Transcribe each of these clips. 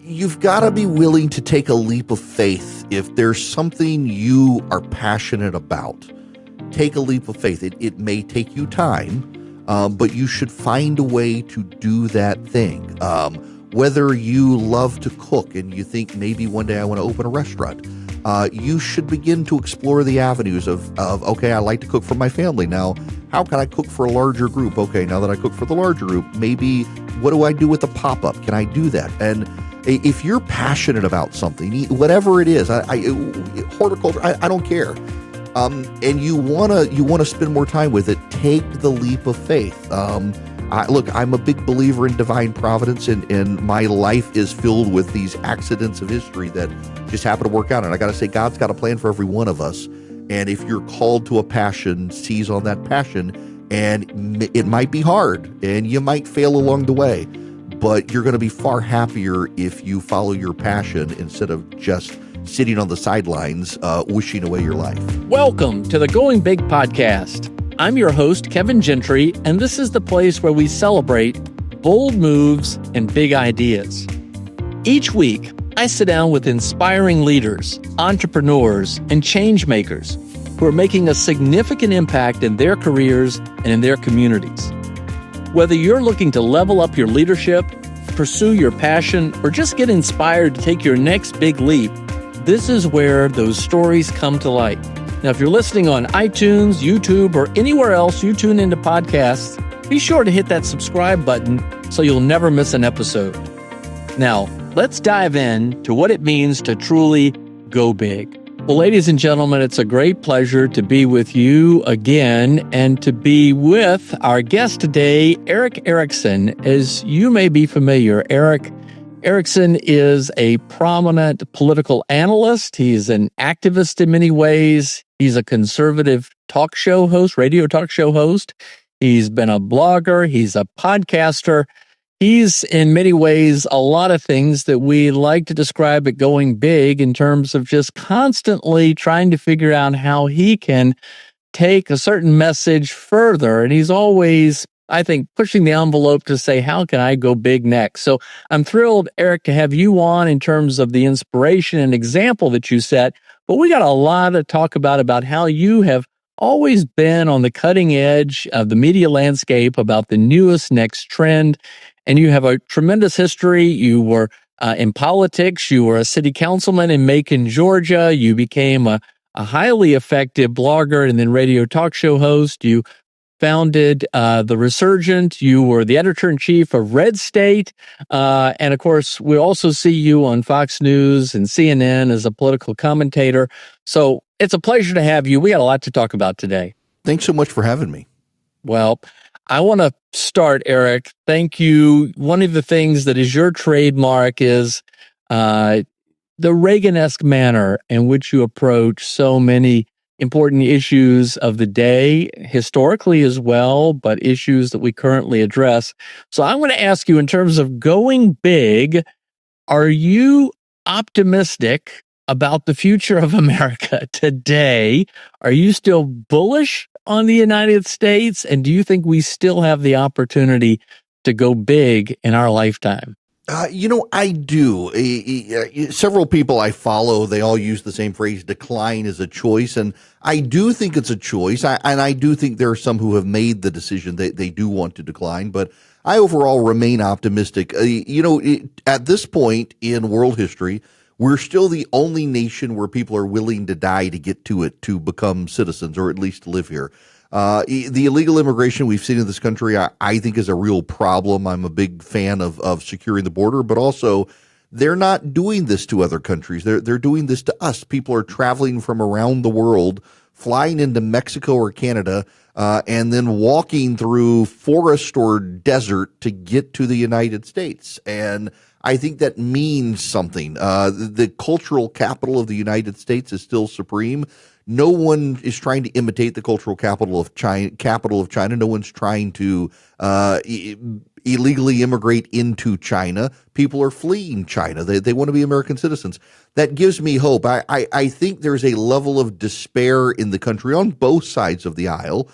you've got to be willing to take a leap of faith. If there's something you are passionate about, take a leap of faith. It may take you time, but you should find a way to do that thing. Whether you love to cook and you think maybe one day I want to open a restaurant, you should begin to explore the avenues of, okay, I like to cook for my family. Now, how can I cook for a larger group? Okay, now that I cook for the larger group, maybe what do I do with a pop-up? Can I do that? And if you're passionate about something, whatever it is, horticulture, I don't care. And you wanna spend more time with it, take the leap of faith. Look, I'm a big believer in divine providence, and my life is filled with these accidents of history that just happen to work out. And I got to say, God's got a plan for every one of us. And if you're called to a passion, seize on that passion. And it might be hard, and you might fail along the way, but you're going to be far happier if you follow your passion instead of just sitting on the sidelines, wishing away your life. Welcome to the Going Big podcast. I'm your host, Kevin Gentry, and this is the place where we celebrate bold moves and big ideas. Each week, I sit down with inspiring leaders, entrepreneurs, and change makers who are making a significant impact in their careers and in their communities. Whether you're looking to level up your leadership, pursue your passion, or just get inspired to take your next big leap, this is where those stories come to light. Now, if you're listening on iTunes, YouTube, or anywhere else you tune into podcasts, be sure to hit that subscribe button so you'll never miss an episode. Now, let's dive in to what it means to truly go big. Well, ladies and gentlemen, it's a great pleasure to be with you again and to be with our guest today, Erick Erickson. As you may be familiar, Erick Erickson is a prominent political analyst. He's an activist in many ways. He's a conservative talk show host, radio talk show host. He's been a blogger. He's a podcaster. He's in many ways a lot of things that we like to describe at Going Big in terms of just constantly trying to figure out how he can take a certain message further. And he's always, I think, pushing the envelope to say, how can I go big next? So I'm thrilled, Erick, to have you on in terms of the inspiration and example that you set. But we got a lot to talk about how you have always been on the cutting edge of the media landscape, about the newest next trend. And you have a tremendous history. You were in politics. You were a city councilman in Macon, Georgia. You became a highly effective blogger and then radio talk show host. You founded the Resurgent. You were the editor-in-chief of RedState. And of course, we also see you on Fox News and CNN as a political commentator. So it's a pleasure to have you. We got a lot to talk about today. Thanks so much for having me. Well, I want to start, Erick. Thank you. One of the things that is your trademark is the Reagan-esque manner in which you approach so many important issues of the day, historically as well, but issues that we currently address. So I want to ask you, in terms of going big, are you optimistic about the future of America today? Are you still bullish on the United States? And do you think we still have the opportunity to go big in our lifetime? I do. Several people I follow, they all use the same phrase, decline is a choice. And I do think it's a choice. And I do think there are some who have made the decision that they do want to decline. But I overall remain optimistic. At this point in world history, we're still the only nation where people are willing to die to get to it, to become citizens, or at least to live here. The illegal immigration we've seen in this country, I think, is a real problem. I'm a big fan of securing the border, but also they're not doing this to other countries. They're doing this to us. People are traveling from around the world, flying into Mexico or Canada, and then walking through forest or desert to get to the United States. And I think that means something. The cultural capital of the United States is still supreme. No one is trying to imitate the cultural capital of China. No one's trying to illegally immigrate into China. People are fleeing China. They want to be American citizens. That gives me hope. I think there's a level of despair in the country on both sides of the aisle.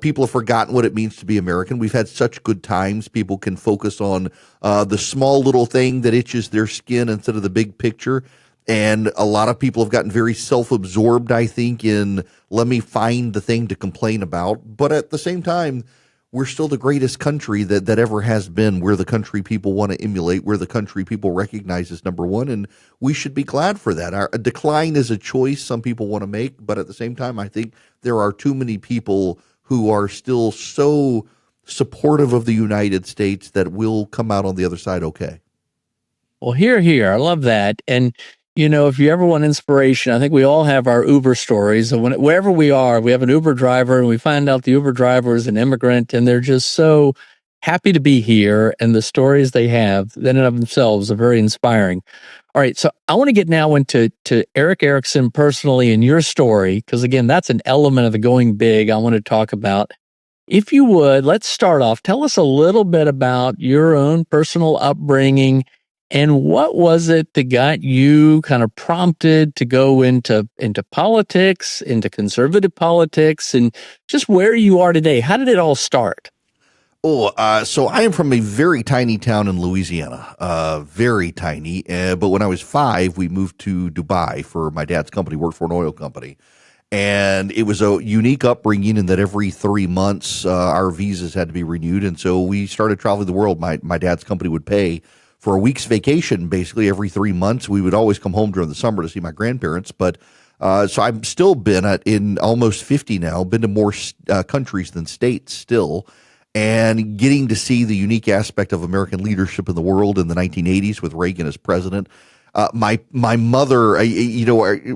People have forgotten what it means to be American. We've had such good times. People can focus on the small little thing that itches their skin instead of the big picture. And a lot of people have gotten very self-absorbed, I think, in let me find the thing to complain about. But at the same time, we're still the greatest country that ever has been. We're the country people want to emulate. We're the country people recognize as number one, and we should be glad for that. Our decline is a choice some people want to make, but at the same time, I think there are too many people who are still so supportive of the United States that will come out on the other side okay. Well, here. I love that. And, if you ever want inspiration, I think we all have our Uber stories. So wherever we are, we have an Uber driver and we find out the Uber driver is an immigrant and they're just so happy to be here. And the stories they have, in and of themselves, are very inspiring. All right. So I want to get now into Erick Erickson personally and your story, because again, that's an element of the going big I want to talk about. If you would, let's start off. Tell us a little bit about your own personal upbringing. And what was it that got you kind of prompted to go into politics, into conservative politics, and just where you are today? How did it all start? So I am from a very tiny town in Louisiana, very tiny. But when I was 5, we moved to Dubai for my dad's company, worked for an oil company. And it was a unique upbringing in that every 3 months our visas had to be renewed. And so we started traveling the world. My dad's company would pay for a week's vacation, basically every 3 months. We would always come home during the summer to see my grandparents. But so I've still been in almost 50 now, been to more countries than states still, and getting to see the unique aspect of American leadership in the world in the 1980s with Reagan as president. My mother,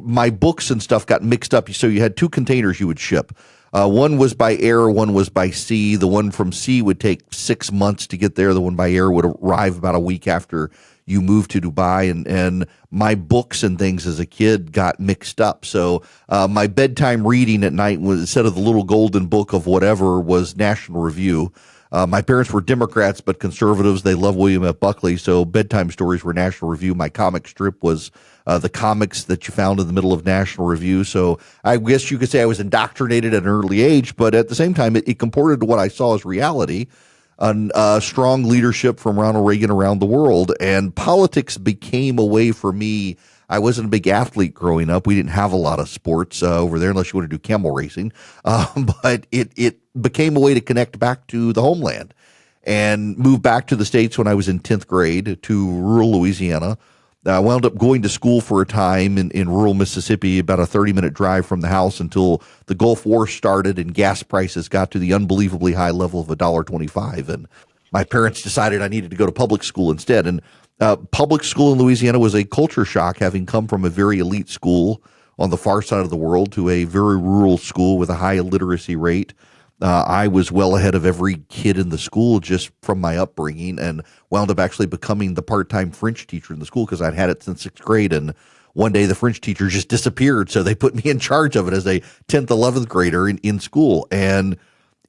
my books and stuff got mixed up. So you had 2 containers you would ship. One was by air, one was by sea. The one from sea would take 6 months to get there. The one by air would arrive about a week after you moved to Dubai. And my books and things as a kid got mixed up. So my bedtime reading at night was, instead of the little golden book of whatever, was National Review. My parents were Democrats, but conservatives. They love William F. Buckley, so bedtime stories were National Review. My comic strip was the comics that you found in the middle of National Review. So I guess you could say I was indoctrinated at an early age, but at the same time, it comported to what I saw as reality, strong leadership from Ronald Reagan around the world. And politics became a way for me. I wasn't a big athlete growing up. We didn't have a lot of sports over there unless you want to do camel racing. But it became a way to connect back to the homeland and moved back to the States when I was in 10th grade to rural Louisiana. I wound up going to school for a time in rural Mississippi, about a 30-minute drive from the house, until the Gulf War started and gas prices got to the unbelievably high level of $1.25. And my parents decided I needed to go to public school instead. And public school in Louisiana was a culture shock, having come from a very elite school on the far side of the world to a very rural school with a high illiteracy rate. I was well ahead of every kid in the school just from my upbringing, and wound up actually becoming the part-time French teacher in the school because I'd had it since 6th grade. And one day the French teacher just disappeared, so they put me in charge of it as a 10th, 11th grader in school. And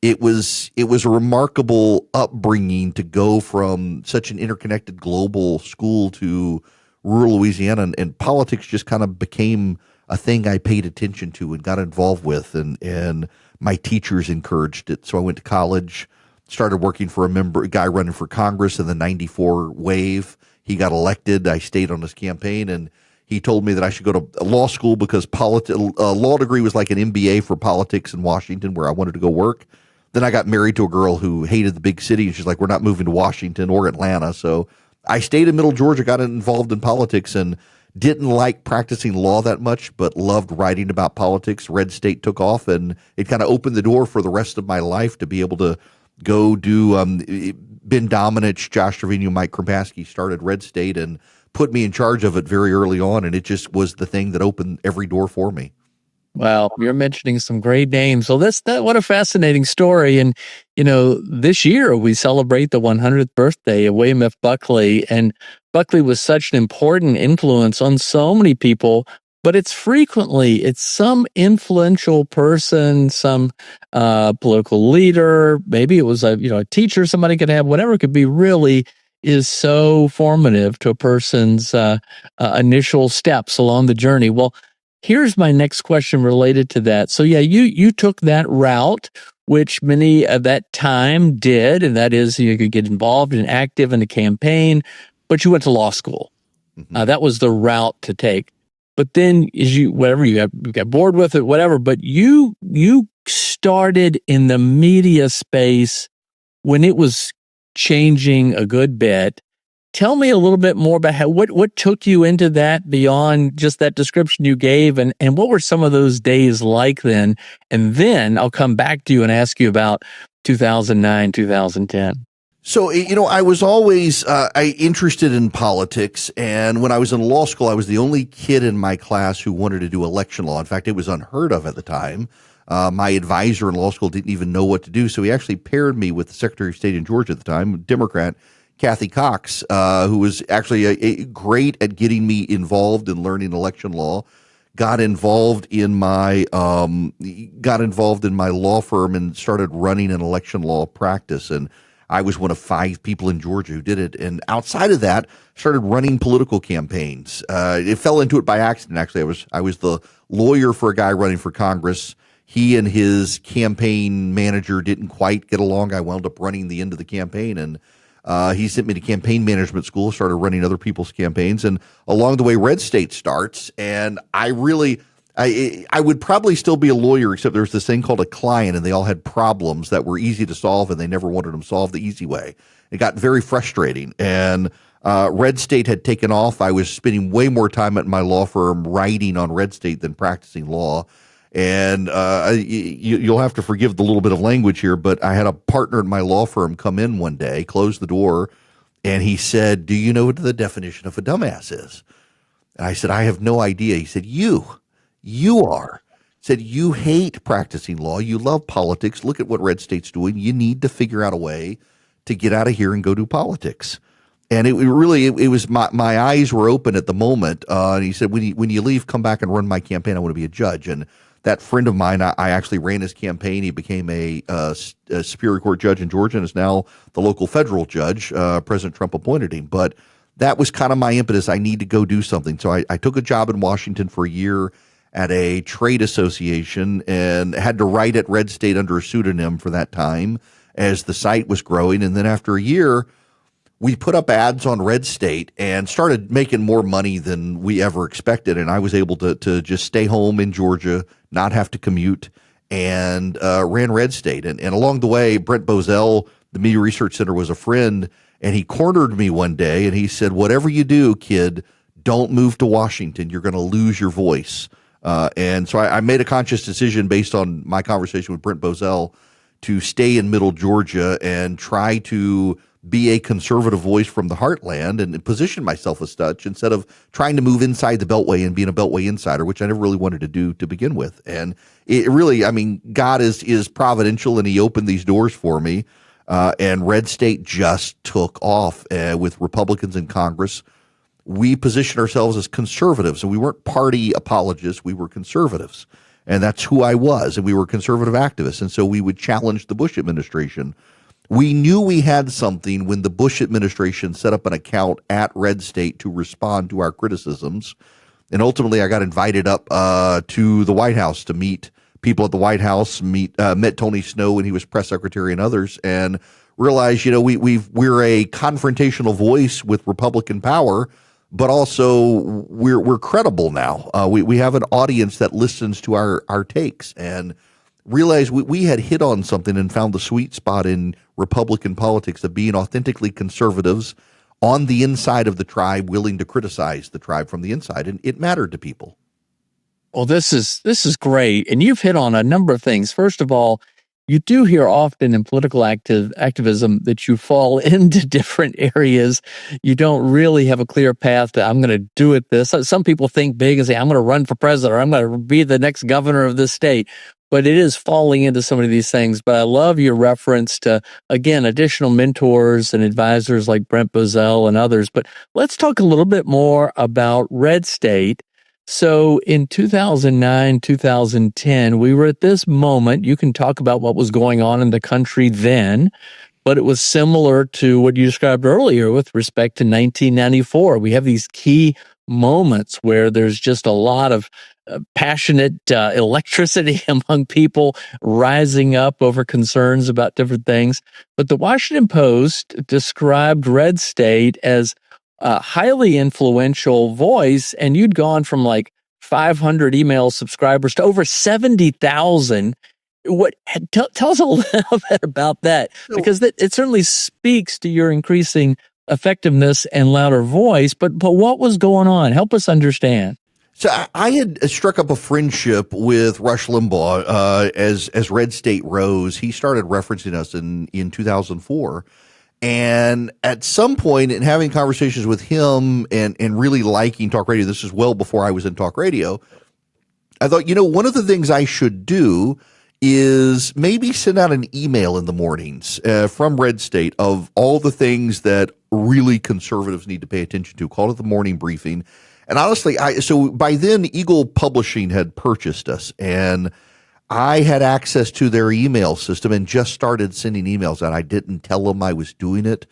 it was a remarkable upbringing to go from such an interconnected global school to rural Louisiana, and politics just kind of became a thing I paid attention to and got involved with, and my teachers encouraged it. So I went to college, started working for a guy running for Congress in the 94 wave. He got elected. I stayed on his campaign, and he told me that I should go to law school because a law degree was like an MBA for politics in Washington, where I wanted to go work. Then I got married to a girl who hated the big city, and she's like, we're not moving to Washington or Atlanta. So I stayed in Middle Georgia, got involved in politics, and didn't like practicing law that much, but loved writing about politics. RedState took off, and it kind of opened the door for the rest of my life to be able to go do Ben Domenech, Josh Trevino, Mike Kripaski started RedState and put me in charge of it very early on, and it just was the thing that opened every door for me. Wow, you're mentioning some great names. So what a fascinating story. And, this year we celebrate the 100th birthday of William F. Buckley. And Buckley was such an important influence on so many people, but it's some influential person, some political leader, maybe it was a teacher somebody could have, whatever it could be, really is so formative to a person's initial steps along the journey. Well, here's my next question related to that. So yeah, you took that route. which many at that time did, and that is you could get involved and active in the campaign, but you went to law school. That was the route to take. But then as you got bored with it, whatever, but you started in the media space when it was changing a good bit. Tell me a little bit more about what took you into that beyond just that description you gave, and what were some of those days like then? And then I'll come back to you and ask you about 2009, 2010. So, I was always interested in politics. And when I was in law school, I was the only kid in my class who wanted to do election law. In fact, it was unheard of at the time. My advisor in law school didn't even know what to do. So he actually paired me with the Secretary of State in Georgia at the time, Democrat, Kathy Cox, who was actually a great at getting me involved in learning election law. Got involved in my law firm and started running an election law practice. And I was one of 5 people in Georgia who did it. And outside of that, started running political campaigns. It fell into it by accident. Actually, I was the lawyer for a guy running for Congress. He and his campaign manager didn't quite get along. I wound up running the end of the campaign, and he sent me to campaign management school, started running other people's campaigns. And along the way, RedState starts. And I would probably still be a lawyer, except there's this thing called a client, and they all had problems that were easy to solve, and they never wanted them solved the easy way. It got very frustrating. And RedState had taken off. I was spending way more time at my law firm writing on RedState than practicing law. And you'll have to forgive the little bit of language here, but I had a partner in my law firm come in one day, close the door, and he said, "Do you know what the definition of a dumbass is?" And I said, "I have no idea." He said, You are. He said, "You hate practicing law. You love politics. Look at what RedState's doing. You need to figure out a way to get out of here and go do politics." And it was my eyes were open at the moment. And he said, when you leave, come back and run my campaign. I want to be a judge. And that friend of mine, I actually ran his campaign. He became a Superior Court judge in Georgia and is now the local federal judge. President Trump appointed him. But that was kind of my impetus. I need to go do something. So I took a job in Washington for a year at a trade association and had to write at RedState under a pseudonym for that time as the site was growing. And then after a year, we put up ads on RedState and started making more money than we ever expected. And I was able to just stay home in Georgia, not have to commute, and ran RedState. And along the way, Brent Bozell, the Media Research Center, was a friend, and he cornered me one day and he said, "Whatever you do, kid, don't move to Washington. You're going to lose your voice." And so I made a conscious decision based on my conversation with Brent Bozell to stay in Middle Georgia and try to be a conservative voice from the heartland and position myself as such instead of trying to move inside the Beltway and being a Beltway insider, which I never really wanted to do to begin with. And it really, God is providential, and he opened these doors for me. And RedState just took off with Republicans in Congress. We positioned ourselves as conservatives, and we weren't party apologists. We were conservatives, and that's who I was. And we were conservative activists. And so we would challenge the Bush administration. We knew we had something when the Bush administration set up an account at RedState to respond to our criticisms. And ultimately, I got invited up to the White House to meet people at the White House, met Tony Snow when he was press secretary and others, and realized, we're a confrontational voice with Republican power, but also we're credible now. We have an audience that listens to our takes, and realized we had hit on something and found the sweet spot in Republican politics of being authentically conservatives on the inside of the tribe, willing to criticize the tribe from the inside, and it mattered to people. Well, this is great, and you've hit on a number of things. First of all, you do hear often in political activism that you fall into different areas. You don't really have a clear path to, I'm going to do it this. Some people think big and say, I'm going to run for president, or I'm going to be the next governor of this state. But it is falling into some of these things. But I love your reference to, again, additional mentors and advisors like Brent Bozell and others. But let's talk a little bit more about RedState. So in 2009, 2010, we were at this moment. You can talk about what was going on in the country then, but it was similar to what you described earlier with respect to 1994. We have these key moments where there's just a lot of passionate electricity among people rising up over concerns about different things. But the Washington Post described RedState as a highly influential voice, and you'd gone from like 500 email subscribers to over 70,000. Tell us a little bit about that, because it certainly speaks to your increasing effectiveness and louder voice. But what was going on? Help us understand. So I had struck up a friendship with Rush Limbaugh as RedState rose. He started referencing us in 2004. And at some point in having conversations with him and really liking talk radio, this is well before I was in talk radio, I thought, one of the things I should do is maybe send out an email in the mornings from RedState of all the things that really conservatives need to pay attention to, call it the morning briefing. And honestly, so by then Eagle Publishing had purchased us, and I had access to their email system and just started sending emails out. I didn't tell them I was doing it.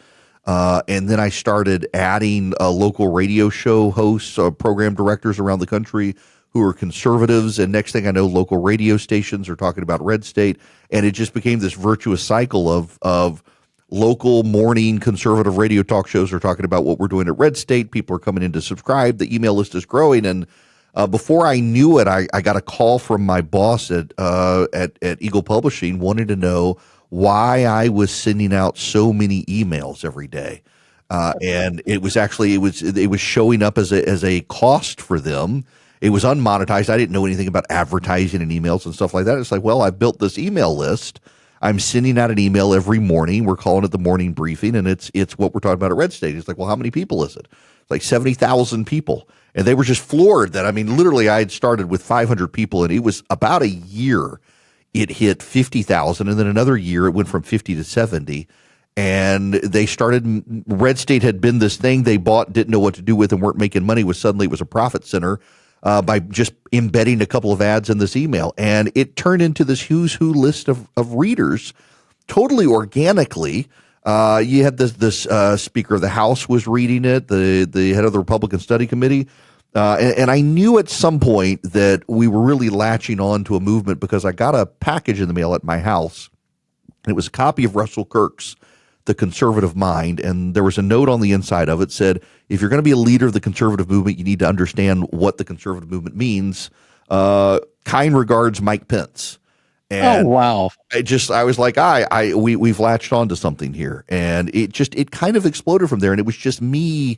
And then I started adding local radio show hosts, program directors around the country who are conservatives. And next thing I know, local radio stations are talking about RedState. And it just became this virtuous cycle of local morning conservative radio talk shows are talking about what we're doing at RedState. People are coming in to subscribe. The email list is growing. And before I knew it, I got a call from my boss at Eagle Publishing wanting to know why I was sending out so many emails every day. And it was showing up as a cost for them. It was unmonetized. I didn't know anything about advertising and emails and stuff like that. It's like, well, I've built this email list. I'm sending out an email every morning. We're calling it the morning briefing, and it's what we're talking about at RedState. It's like, well, how many people is it? It's like 70,000 people. And they were just floored that, literally I had started with 500 people, and it was about a year it hit 50,000, and then another year it went from 50 to 70. And they started, RedState had been this thing they bought, didn't know what to do with, and weren't making money with. Suddenly it was a profit center by just embedding a couple of ads in this email. And it turned into this who's who list of readers totally organically. You had this Speaker of the House was reading it, the head of the Republican Study Committee. And I knew at some point that we were really latching on to a movement because I got a package in the mail at my house. And it was a copy of Russell Kirk's The Conservative Mind. And there was a note on the inside of it said, if you're going to be a leader of the conservative movement, you need to understand what the conservative movement means. Kind regards, Mike Pence. And oh, wow. I was like, we've latched on to something here. And it kind of exploded from there. And it was just me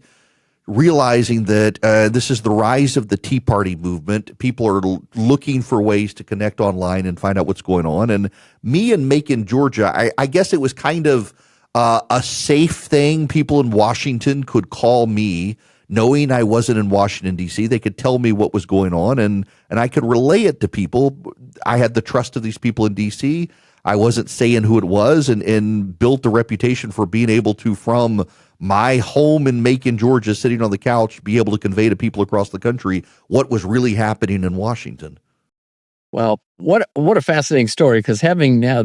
realizing that this is the rise of the Tea Party movement. People are looking for ways to connect online and find out what's going on. And me in Macon, Georgia, I guess it was kind of a safe thing. People in Washington could call me knowing I wasn't in Washington, D.C. They could tell me what was going on, and I could relay it to people. I had the trust of these people in D.C. I wasn't saying who it was, and built a reputation for being able to, from my home in Macon, Georgia, sitting on the couch, be able to convey to people across the country what was really happening in Washington. Well, what a fascinating story, because having now,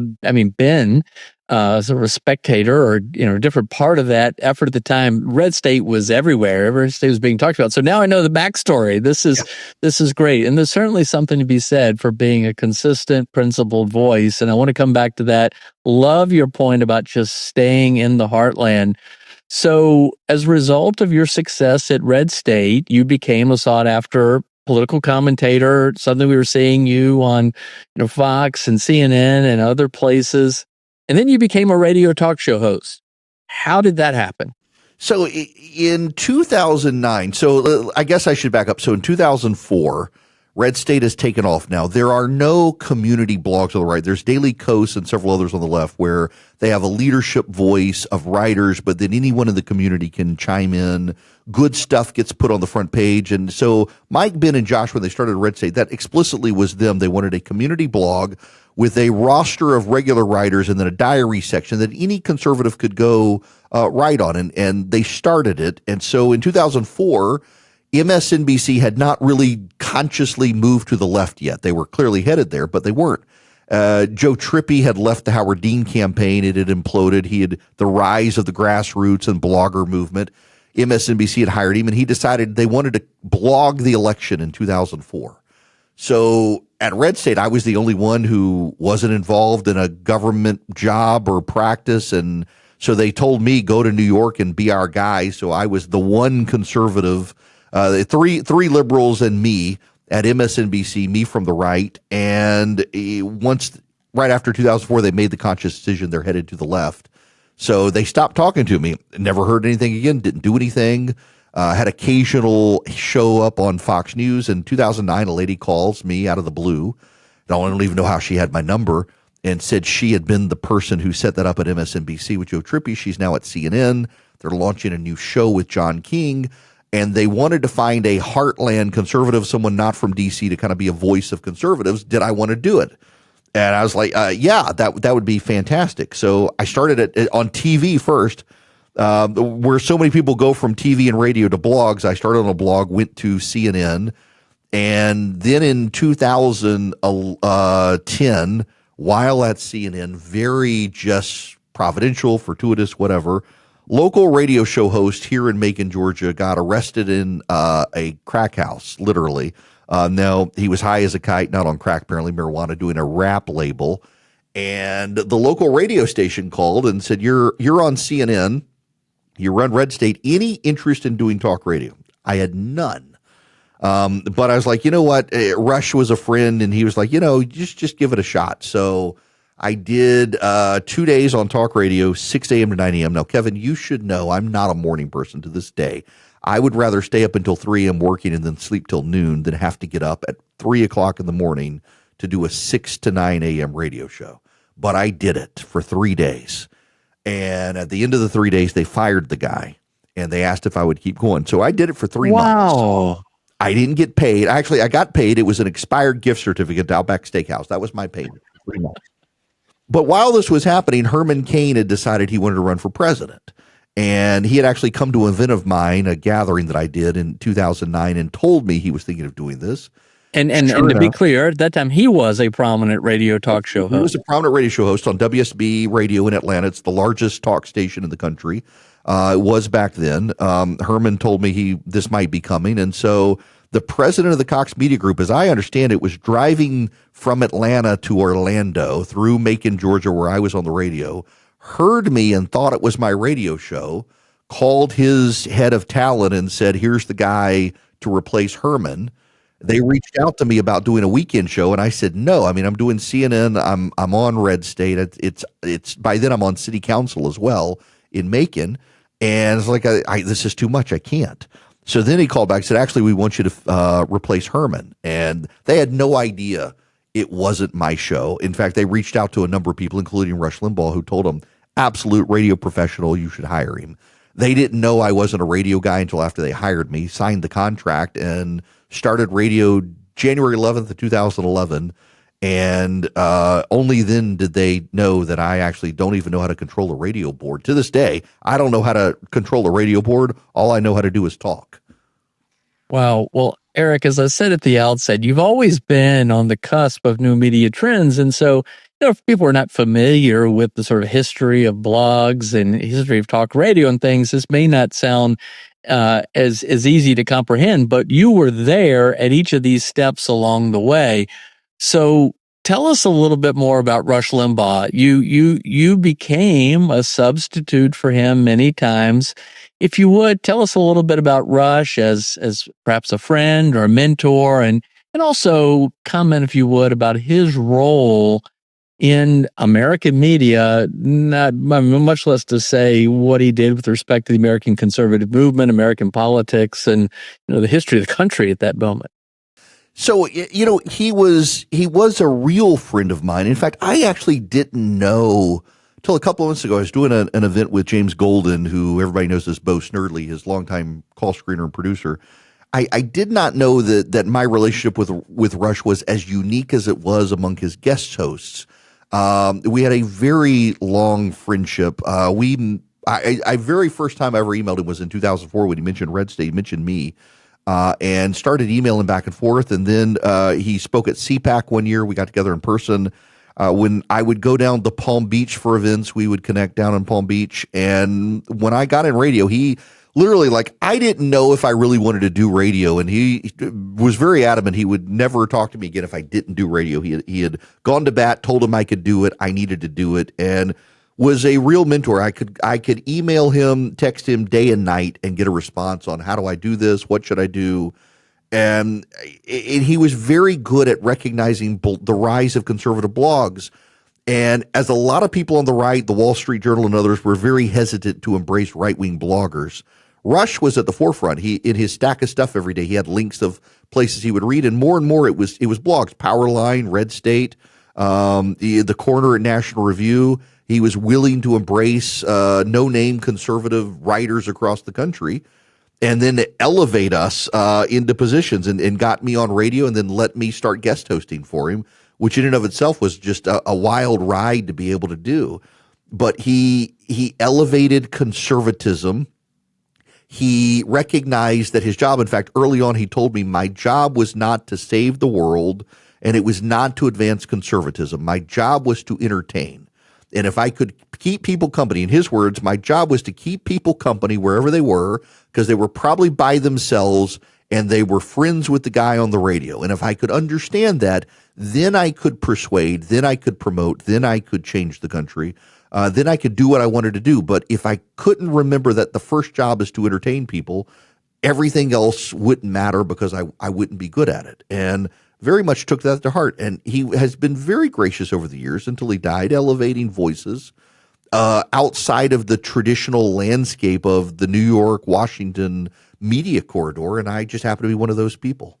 been sort of a spectator or, a different part of that effort at the time, RedState was everywhere. RedState was being talked about. So now I know the backstory. This is great. And there's certainly something to be said for being a consistent, principled voice. And I want to come back to that. Love your point about just staying in the heartland. So as a result of your success at RedState, you became a sought-after political commentator. Suddenly we were seeing you on Fox and CNN and other places. And then you became a radio talk show host. How did that happen? So in 2009, so I guess I should back up. So in 2004, RedState has taken off now. There are no community blogs on the right. There's Daily Kos and several others on the left where they have a leadership voice of writers, but then anyone in the community can chime in. Good stuff gets put on the front page. And so Mike, Ben, and Josh, when they started RedState, that explicitly was them. They wanted a community blog with a roster of regular writers and then a diary section that any conservative could go write on. And they started it. And so in 2004, MSNBC had not really consciously moved to the left yet. They were clearly headed there, but they weren't. Joe Trippi had left the Howard Dean campaign. It had imploded. He had the rise of the grassroots and blogger movement. MSNBC had hired him, and he decided they wanted to blog the election in 2004. So at RedState, I was the only one who wasn't involved in a government job or practice. And so they told me, go to New York and be our guy. So I was the one conservative, three liberals and me at MSNBC, me from the right. And right after 2004, they made the conscious decision they're headed to the left. So they stopped talking to me. Never heard anything again, didn't do anything. Had occasional show up on Fox News. In 2009, a lady calls me out of the blue. I don't even know how she had my number, and said she had been the person who set that up at MSNBC with Joe Trippi. She's now at CNN. They're launching a new show with John King, and they wanted to find a heartland conservative, someone not from D.C., to kind of be a voice of conservatives. Did I want to do it? And I was like, yeah, that would be fantastic. So I started it on TV first. Where so many people go from TV and radio to blogs, I started on a blog, went to CNN, and then in 2010, while at CNN, very just providential, fortuitous, whatever, local radio show host here in Macon, Georgia, got arrested in a crack house, literally. Now, he was high as a kite, not on crack, apparently, marijuana, doing a rap label. And the local radio station called and said, you're on CNN. You run RedState. Any interest in doing talk radio? I had none. But I was like, you know what? Rush was a friend, and he was like, just give it a shot. So I did 2 days on talk radio, 6 a.m. to 9 a.m. Now, Kevin, you should know I'm not a morning person to this day. I would rather stay up until 3 a.m. working and then sleep till noon than have to get up at 3 o'clock in the morning to do a 6 to 9 a.m. radio show. But I did it for 3 days. And at the end of the 3 days, they fired the guy, and they asked if I would keep going. So I did it for 3 months. Wow. I didn't get paid. Actually, I got paid. It was an expired gift certificate to Outback Steakhouse. That was my payment for 3 months. But while this was happening, Herman Cain had decided he wanted to run for president. And he had actually come to an event of mine, a gathering that I did in 2009, and told me he was thinking of doing this. And to be clear, at that time, he was a prominent radio talk show host. He was a prominent radio show host on WSB Radio in Atlanta. It's the largest talk station in the country. It was back then. Herman told me this might be coming. And so the president of the Cox Media Group, as I understand it, was driving from Atlanta to Orlando through Macon, Georgia, where I was on the radio, heard me and thought it was my radio show, called his head of talent and said, here's the guy to replace Herman. They reached out to me about doing a weekend show, and I said no. I mean, I'm doing CNN. I'm on RedState. It's by then I'm on City Council as well in Macon, and it's like this is too much. I can't. So then he called back and said, actually, we want you to replace Herman, and they had no idea it wasn't my show. In fact, they reached out to a number of people, including Rush Limbaugh, who told them, absolute radio professional, you should hire him. They didn't know I wasn't a radio guy until after they hired me, signed the contract, and started radio January 11th of 2011, and only then did they know that I actually don't even know how to control a radio board. To this day, I don't know how to control a radio board. All I know how to do is talk. Wow. Well, Eric, as I said at the outset, you've always been on the cusp of new media trends. And so, if people are not familiar with the sort of history of blogs and history of talk radio and things, this may not sound as easy to comprehend, but you were there at each of these steps along the way. So tell us a little bit more about Rush Limbaugh. You became a substitute for him many times. If you would, tell us a little bit about Rush as perhaps a friend or a mentor, and also comment, if you would, about his role in American media, not much less to say what he did with respect to the American conservative movement, American politics, and the history of the country at that moment. So, he was a real friend of mine. In fact, I actually didn't know till a couple of months ago. I was doing an event with James Golden, who everybody knows as Bo Snerdley, his longtime call screener and producer. I did not know that my relationship with Rush was as unique as it was among his guest hosts. We had a very long friendship. I very first time I ever emailed him was in 2004 when he mentioned RedState. He mentioned me, and started emailing back and forth. And then he spoke at CPAC one year. We got together in person. When I would go down to Palm Beach for events, we would connect down in Palm Beach. And when I got in radio, he literally, like, I didn't know if I really wanted to do radio, and he was very adamant he would never talk to me again if I didn't do radio. He had gone to bat, told him I could do it, I needed to do it, and was a real mentor. I could email him, text him day and night, and get a response on how do I do this, what should I do, and he was very good at recognizing the rise of conservative blogs. And as a lot of people on the right, the Wall Street Journal and others were very hesitant to embrace right-wing bloggers, Rush was at the forefront. He, in his stack of stuff every day, he had links of places he would read, and more it was blogs. Powerline, RedState, the Corner at National Review. He was willing to embrace no-name conservative writers across the country, and then elevate us into positions, and got me on radio, and then let me start guest hosting for him, which in and of itself was just a wild ride to be able to do. But he elevated conservatism. He recognized that his job, in fact, early on, he told me my job was not to save the world, and it was not to advance conservatism. My job was to entertain. And if I could keep people company, in his words, my job was to keep people company wherever they were, because they were probably by themselves and they were friends with the guy on the radio. And if I could understand that, then I could persuade, then I could promote, then I could change the country. Then I could do what I wanted to do. But if I couldn't remember that the first job is to entertain people, everything else wouldn't matter, because I wouldn't be good at it. And very much took that to heart. And he has been very gracious over the years until he died, elevating voices outside of the traditional landscape of the New York, Washington media corridor. And I just happen to be one of those people.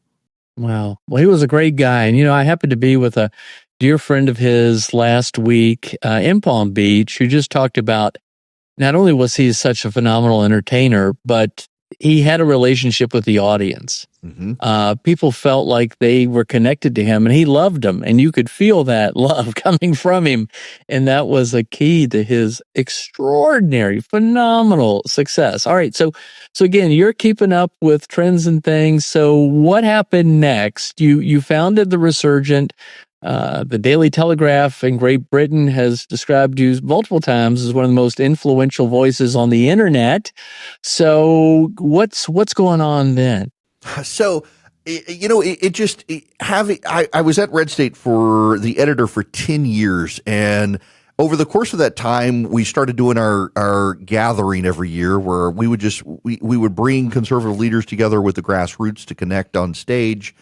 Wow. Well, he was a great guy. And, I happened to be with a dear friend of his last week in Palm Beach, who just talked about not only was he such a phenomenal entertainer, but he had a relationship with the audience. Mm-hmm. People felt like they were connected to him, and he loved them, and you could feel that love coming from him. And that was a key to his extraordinary, phenomenal success. All right. So again, you're keeping up with trends and things. So what happened next? You founded the Resurgent. The Daily Telegraph in Great Britain has described you multiple times as one of the most influential voices on the internet. So what's going on then? So, I was at RedState for the editor for 10 years. And over the course of that time, we started doing our gathering every year, where we would bring conservative leaders together with the grassroots to connect on stage.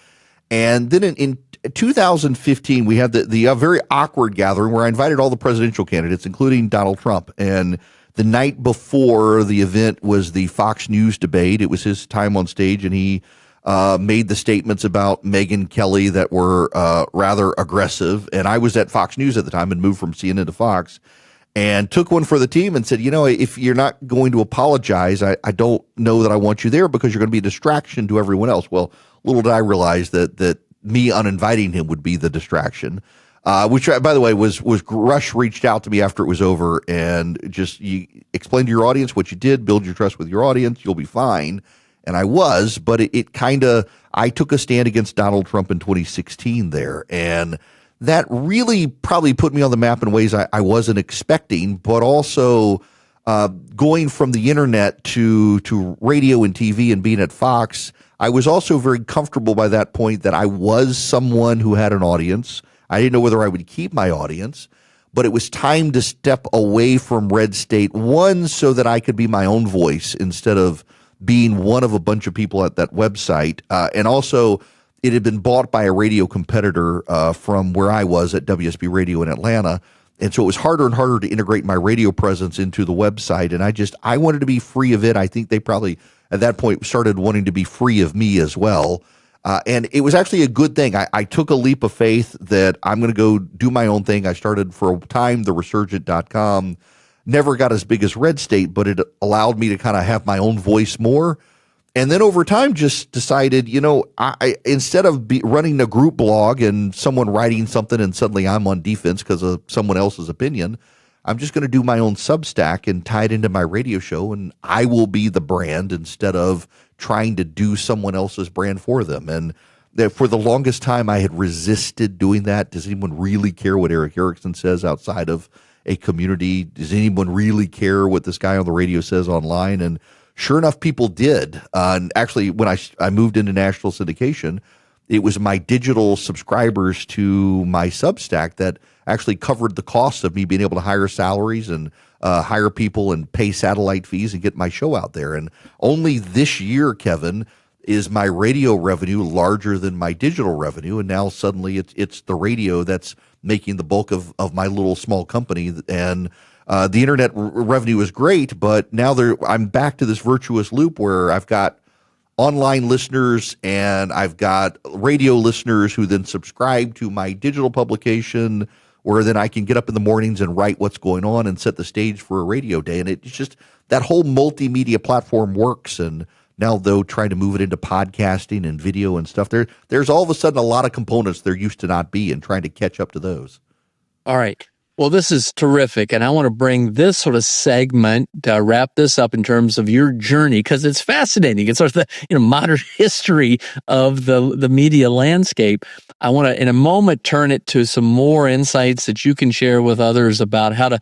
And then in 2015, we had the very awkward gathering where I invited all the presidential candidates, including Donald Trump. And the night before the event was the Fox News debate. It was his time on stage, and he made the statements about Megyn Kelly that were rather aggressive. And I was at Fox News at the time and moved from CNN to Fox, and took one for the team and said, if you're not going to apologize, I don't know that I want you there, because you're going to be a distraction to everyone else. Well, little did I realize that me uninviting him would be the distraction, which, by the way, was Rush reached out to me after it was over and just, you explain to your audience what you did, build your trust with your audience, you'll be fine. And I was, but I took a stand against Donald Trump in 2016 there. And that really probably put me on the map in ways I wasn't expecting, but also going from the internet to radio and TV and being at Fox, I was also very comfortable by that point that I was someone who had an audience. I didn't know whether I would keep my audience, but it was time to step away from RedState, one, so that I could be my own voice instead of being one of a bunch of people at that website. And also, it had been bought by a radio competitor from where I was at WSB Radio in Atlanta. And so it was harder and harder to integrate my radio presence into the website. And I wanted to be free of it. I think they probably, at that point, started wanting to be free of me as well. And it was actually a good thing. I took a leap of faith that I'm going to go do my own thing. I started for a time, the Resurgent.com. Never got as big as RedState, but it allowed me to kind of have my own voice more. And then over time, just decided, I instead of running a group blog and someone writing something and suddenly I'm on defense because of someone else's opinion, I'm just going to do my own Substack and tie it into my radio show, and I will be the brand instead of trying to do someone else's brand for them. And for the longest time, I had resisted doing that. Does anyone really care what Erick Erickson says outside of a community? Does anyone really care what this guy on the radio says online? And sure enough, people did. And actually, when I moved into national syndication, it was my digital subscribers to my Substack that actually covered the costs of me being able to hire salaries and hire people and pay satellite fees and get my show out there. And only this year, Kevin, is my radio revenue larger than my digital revenue. And now suddenly it's the radio that's making the bulk of my little small company. And the internet revenue is great, but now I'm back to this virtuous loop where I've got online listeners and I've got radio listeners who then subscribe to my digital publication, where then I can get up in the mornings and write what's going on and set the stage for a radio day. And it's just that whole multimedia platform works. And now, though, trying to move it into podcasting and video and stuff, there's all of a sudden a lot of components there used to not be, and trying to catch up to those. All right. Well, this is terrific, and I want to bring this sort of segment to wrap this up in terms of your journey, because it's fascinating. It's sort of the modern history of the media landscape. I want to, in a moment, turn it to some more insights that you can share with others about how to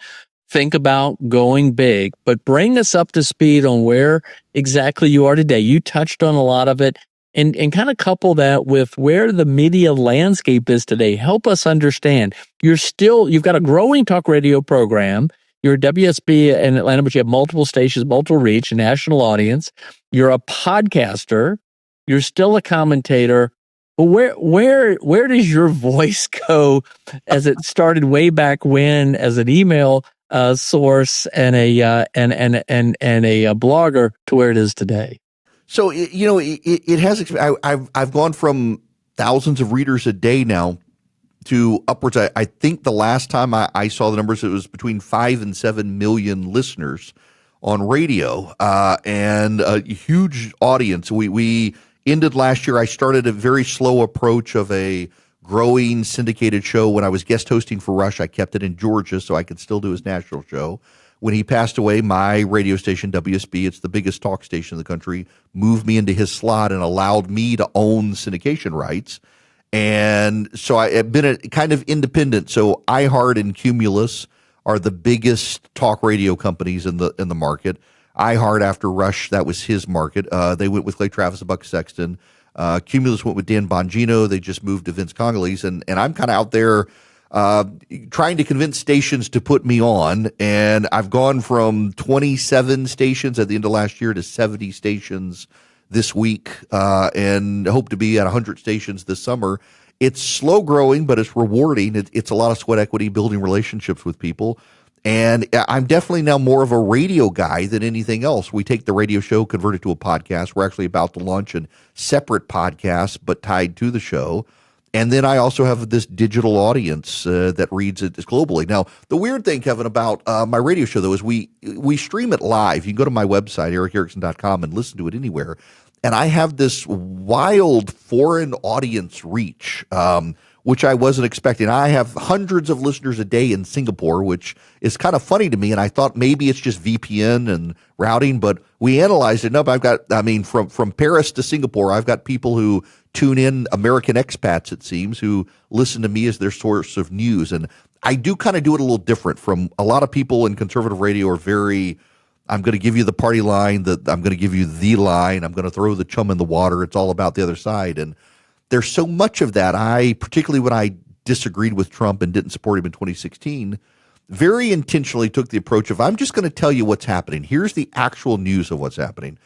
think about going big, but bring us up to speed on where exactly you are today. You touched on a lot of it. And kind of couple that with where the media landscape is today. Help us understand. You've got a growing talk radio program. You're a WSB in Atlanta, but you have multiple stations, multiple reach, a national audience. You're a podcaster. You're still a commentator. But where does your voice go, as it started way back when as an email source and a blogger, to where it is today? So, it has, I've gone from thousands of readers a day now to upwards. I think the last time I saw the numbers, it was between 5 and 7 million listeners on radio, and a huge audience. We ended last year. I started a very slow approach of a growing syndicated show. When I was guest hosting for Rush, I kept it in Georgia so I could still do his national show. When he passed away, my radio station, WSB, it's the biggest talk station in the country, moved me into his slot and allowed me to own syndication rights. And so I have been kind of independent. So iHeart and Cumulus are the biggest talk radio companies in the market. iHeart, after Rush, that was his market. They went with Clay Travis and Buck Sexton. Cumulus went with Dan Bongino. They just moved to Vince Congolese. And I'm kind of out there trying to convince stations to put me on. And I've gone from 27 stations at the end of last year to 70 stations this week, and hope to be at 100 stations this summer. It's slow growing, but it's rewarding. It's a lot of sweat equity, building relationships with people. And I'm definitely now more of a radio guy than anything else. We take the radio show, convert it to a podcast. We're actually about to launch a separate podcast, but tied to the show. And then I also have this digital audience that reads it globally. Now, the weird thing, Kevin, about my radio show, though, is we stream it live. You can go to my website, ericerickson.com, and listen to it anywhere. And I have this wild foreign audience reach, which I wasn't expecting. I have hundreds of listeners a day in Singapore, which is kind of funny to me. And I thought maybe it's just VPN and routing, but we analyzed it. No, but from Paris to Singapore, I've got people who tune in, American expats, it seems, who listen to me as their source of news. And I do kind of do it a little different from a lot of people in conservative radio are very, I'm going to give you the party line, I'm going to give you the line, I'm going to throw the chum in the water. It's all about the other side. And there's so much of that. Particularly when I disagreed with Trump and didn't support him in 2016, very intentionally took the approach of, I'm just going to tell you what's happening. Here's the actual news of what's happening.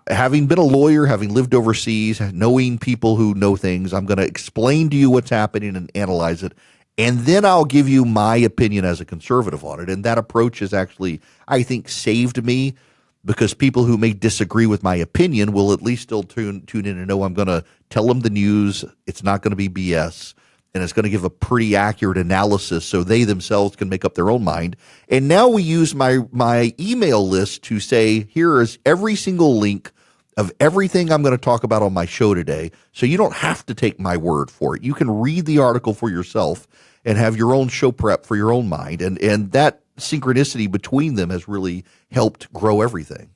Having been a lawyer, having lived overseas, knowing people who know things, I'm going to explain to you what's happening and analyze it. And then I'll give you my opinion as a conservative on it. And that approach has actually, I think, saved me, because people who may disagree with my opinion will at least still tune in and know I'm going to tell them the news. It's not going to be BS. And it's going to give a pretty accurate analysis so they themselves can make up their own mind. And now we use my email list to say, here is every single link of everything I'm going to talk about on my show today. So you don't have to take my word for it. You can read the article for yourself and have your own show prep for your own mind. And that synchronicity between them has really helped grow everything.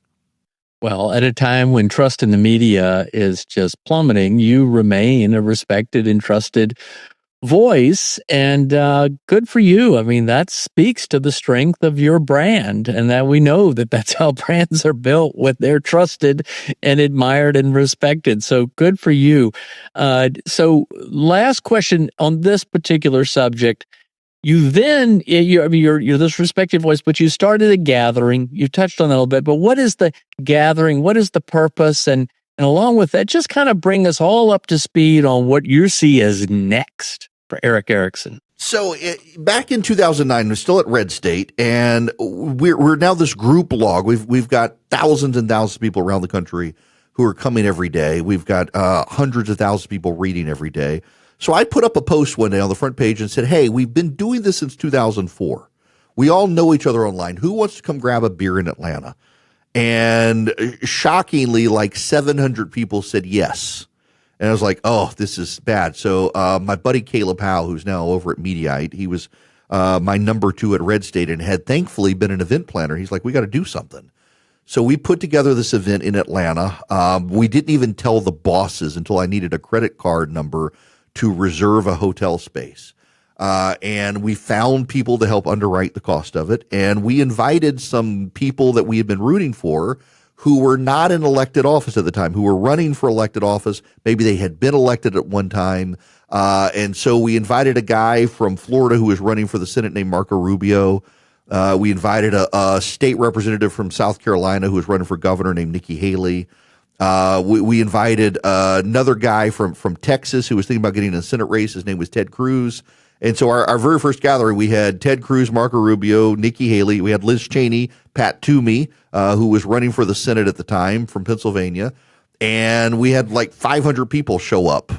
Well, at a time when trust in the media is just plummeting, you remain a respected and trusted voice, and good for you. I mean, that speaks to the strength of your brand, and that we know that that's how brands are built, when they're trusted and admired and respected. So good for you. So last question on this particular subject. You then, you're this respected voice, but you started a gathering. You touched on that a little bit, but what is the gathering? What is the purpose? And along with that, just kind of bring us all up to speed on what you see as next for Erick Erickson. So back in 2009, we're still at RedState, and we're now this group blog. We've got thousands and thousands of people around the country who are coming every day. We've got hundreds of thousands of people reading every day. So I put up a post one day on the front page and said, hey, we've been doing this since 2004. We all know each other online. Who wants to come grab a beer in Atlanta? And shockingly, like 700 people said yes. And I was like, oh, this is bad. So my buddy Caleb Howe, who's now over at Mediaite, he was my number 2 at RedState and had thankfully been an event planner. He's like, we got to do something. So we put together this event in Atlanta. We didn't even tell the bosses until I needed a credit card number to reserve a hotel space. And we found people to help underwrite the cost of it. And we invited some people that we had been rooting for who were not in elected office at the time, who were running for elected office. Maybe they had been elected at one time. And so we invited a guy from Florida who was running for the Senate named Marco Rubio. We invited a state representative from South Carolina who was running for governor named Nikki Haley. We invited another guy from Texas who was thinking about getting in a Senate race. His name was Ted Cruz. And so our very first gathering, we had Ted Cruz, Marco Rubio, Nikki Haley. We had Liz Cheney, Pat Toomey, who was running for the Senate at the time from Pennsylvania. And we had like 500 people show up.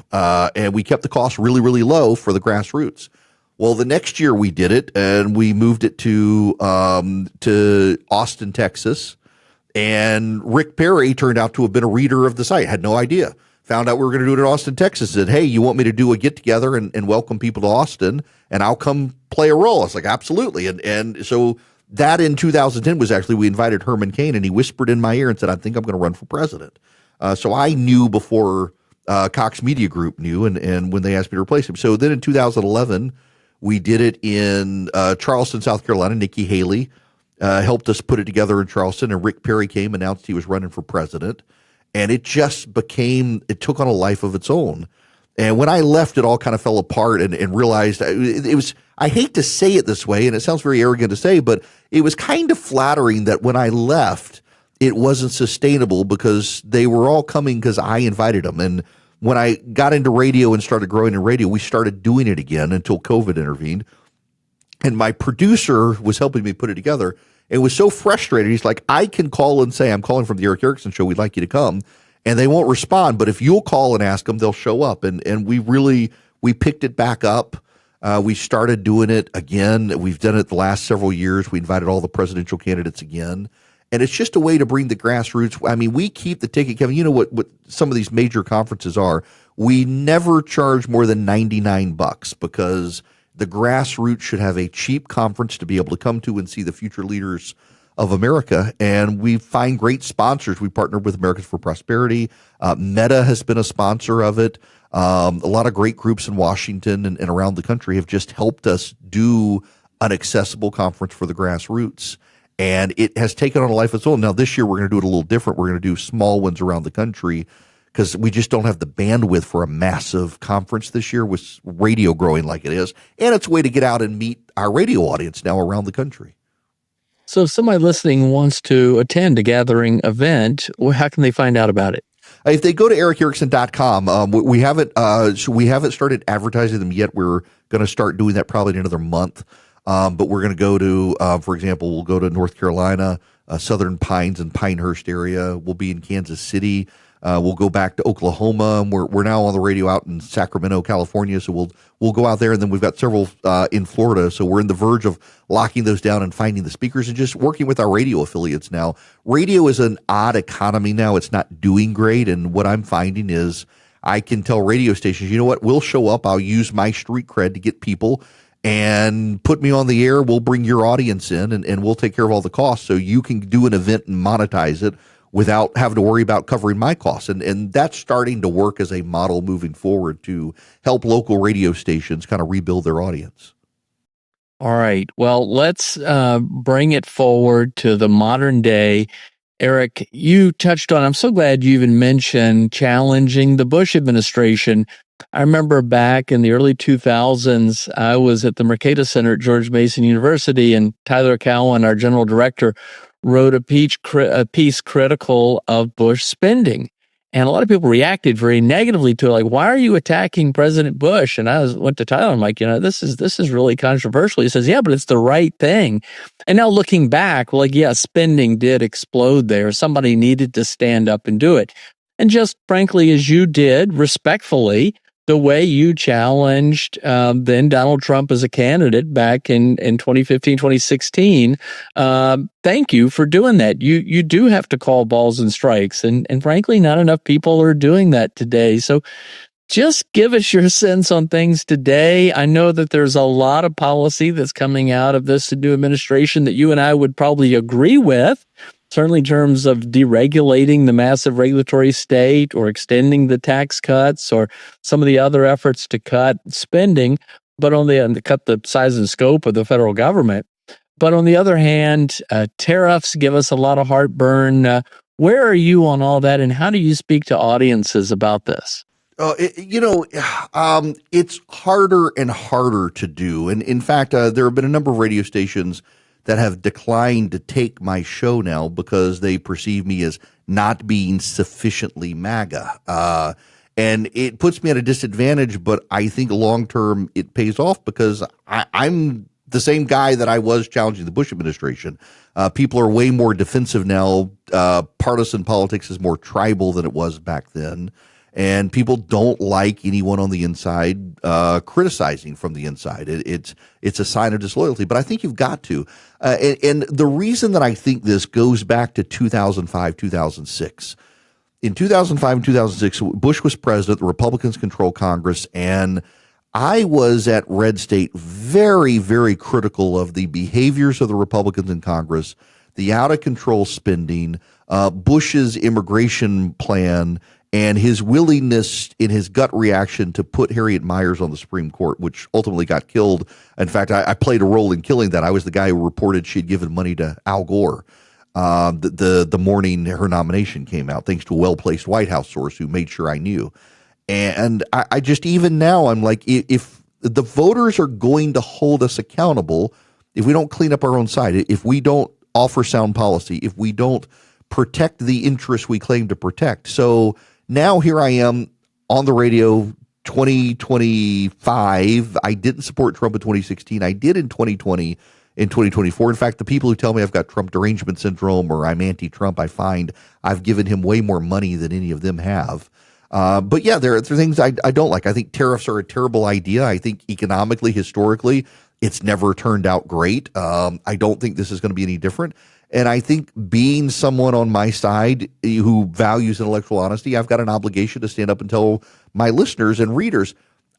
And we kept the cost really, really low for the grassroots. Well, the next year we did it, and we moved it to Austin, Texas. And Rick Perry turned out to have been a reader of the site. Had no idea. Found out we were going to do it in Austin, Texas. Said, hey, you want me to do a get-together and welcome people to Austin, and I'll come play a role? I was like, absolutely. And so that in 2010 was actually, we invited Herman Cain, and he whispered in my ear and said, I think I'm going to run for president. So I knew before Cox Media Group knew, and when they asked me to replace him. So then in 2011, we did it in Charleston, South Carolina. Nikki Haley helped us put it together in Charleston, and Rick Perry came, announced he was running for president. And it just it took on a life of its own. And when I left, it all kind of fell apart and realized it was, I hate to say it this way, and it sounds very arrogant to say, but it was kind of flattering that when I left, it wasn't sustainable because they were all coming because I invited them. And when I got into radio and started growing in radio, we started doing it again until COVID intervened. And my producer was helping me put it together. It was so frustrated. He's like, I can call and say, I'm calling from the Erick Erickson show. We'd like you to come. And they won't respond. But if you'll call and ask them, they'll show up. And we picked it back up. We started doing it again. We've done it the last several years. We invited all the presidential candidates again. And it's just a way to bring the grassroots. I mean, we keep the ticket, Kevin. You know what some of these major conferences are. We never charge more than $99 because the grassroots should have a cheap conference to be able to come to and see the future leaders of America. And we find great sponsors. We partnered with Americans for Prosperity. Meta has been a sponsor of it. A lot of great groups in Washington and around the country have just helped us do an accessible conference for the grassroots. And it has taken on a life of its own. Now, this year, we're going to do it a little different. We're going to do small ones around the country because we just don't have the bandwidth for a massive conference this year with radio growing like it is. And it's a way to get out and meet our radio audience now around the country. So if somebody listening wants to attend a gathering event, how can they find out about it? If they go to ericerickson.com, we haven't started advertising them yet. We're going to start doing that probably in another month. But we're going to go to, for example, we'll go to North Carolina, Southern Pines and Pinehurst area. We'll be in Kansas City. We'll go back to Oklahoma. We're now on the radio out in Sacramento, California. So we'll go out there, and then we've got several in Florida. So we're in the verge of locking those down and finding the speakers and just working with our radio affiliates now. Radio is an odd economy now. It's not doing great. And what I'm finding is I can tell radio stations, you know what, we'll show up. I'll use my street cred to get people and put me on the air. We'll bring your audience in, and we'll take care of all the costs so you can do an event and monetize it without having to worry about covering my costs. And that's starting to work as a model moving forward to help local radio stations kind of rebuild their audience. All right. Well, let's bring it forward to the modern day. Erick, you touched on, I'm so glad you even mentioned challenging the Bush administration. I remember back in the early 2000s, I was at the Mercatus Center at George Mason University, and Tyler Cowan, our general director, wrote a piece critical of Bush spending. And a lot of people reacted very negatively to it, like, why are you attacking President Bush? And went to Tyler, I'm like, this is really controversial. He says, yeah, but it's the right thing. And now looking back, well, like, yeah, spending did explode there. Somebody needed to stand up and do it. And just frankly, as you did, respectfully, the way you challenged then Donald Trump as a candidate back in 2015, 2016. Thank you for doing that. You do have to call balls and strikes. And frankly, not enough people are doing that today. So just give us your sense on things today. I know that there's a lot of policy that's coming out of this new administration that you and I would probably agree with. Certainly in terms of deregulating the massive regulatory state or extending the tax cuts or some of the other efforts to cut spending, but to cut the size and scope of the federal government. But on the other hand, tariffs give us a lot of heartburn. Where are you on all that, and how do you speak to audiences about this? It's harder and harder to do. And in fact, there have been a number of radio stations that have declined to take my show now because they perceive me as not being sufficiently MAGA. And it puts me at a disadvantage, but I think long-term it pays off because I'm the same guy that I was challenging the Bush administration. People are way more defensive now. Partisan politics is more tribal than it was back then. And people don't like anyone on the inside criticizing from the inside. It's a sign of disloyalty. But I think you've got to. And the reason that I think this goes back to 2005, 2006. In 2005 and 2006, Bush was president. The Republicans control Congress. And I was at RedState very, very critical of the behaviors of the Republicans in Congress, the out-of-control spending, Bush's immigration plan, and his willingness in his gut reaction to put Harriet Miers on the Supreme Court, which ultimately got killed. In fact, I played a role in killing that. I was the guy who reported she had given money to Al Gore the morning her nomination came out, thanks to a well-placed White House source who made sure I knew. And I just, even now, I'm like, if the voters are going to hold us accountable, if we don't clean up our own side, if we don't offer sound policy, if we don't protect the interests we claim to protect. So now here I am on the radio, 2025. I didn't support Trump in 2016. I did in 2020, in 2024. In fact, the people who tell me I've got Trump derangement syndrome or I'm anti-Trump, I find I've given him way more money than any of them have. But yeah, there are things I don't like. I think tariffs are a terrible idea. I think economically, historically, it's never turned out great. I don't think this is going to be any different. And I think being someone on my side who values intellectual honesty, I've got an obligation to stand up and tell my listeners and readers,